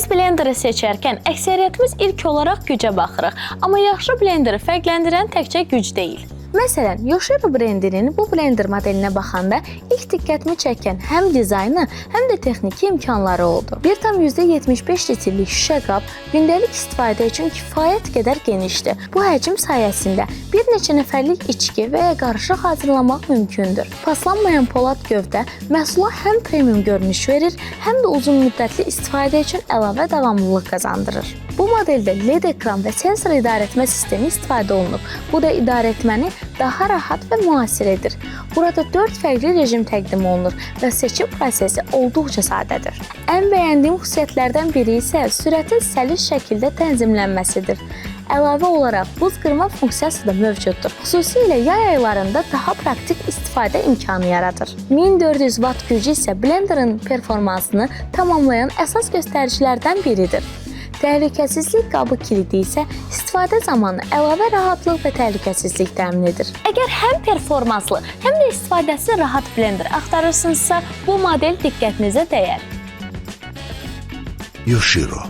Biz blenderi seçərkən əksəriyyətimiz ilk olaraq gücə baxırıq, amma yaxşı blenderi fərqləndirən təkcə güc deyil. Məsələn, Yoshiro blenderinin bu blender modelinə baxanda ilk diqqətimi çəkən həm dizaynı, həm də texniki imkanları oldu. 1,75 litrlik şüşə qab gündəlik istifadə üçün kifayət qədər genişdir. Bu həcm sayəsində bir neçə nəfərlik içki və ya qarışıq hazırlamaq mümkündür. Paslanmayan polad gövdə məhsula həm premium görünüş verir, həm də uzun müddətli istifadə üçün əlavə davamlılıq qazandırır. Bu modeldə LED ekran və sensor idarəetmə sistemi istifadə olunub. Bu da idarəetməni daha rahat və müasir edir. Burada 4 fərqli rejim təqdim olunur və seçim prosesi olduqca sadədir. Ən bəyəndiyim xüsusiyyətlərdən biri isə sürətin səlis şəkildə tənzimlənməsidir. Əlavə olaraq buz qırma funksiyası da mövcuddur. Xüsusilə yay aylarında daha praktik istifadə imkanı yaradır. 1400 Watt gücü isə blenderin performansını tamamlayan əsas göstəricilərdən biridir. Təhlükəsizlik qabı kilidi isə istifadə zamanı əlavə rahatlıq və təhlükəsizlik təmin edir. Əgər həm performanslı, həm də istifadəsi rahat blender axtarırsınızsa, bu model diqqətinizə dəyər. Yoshiro.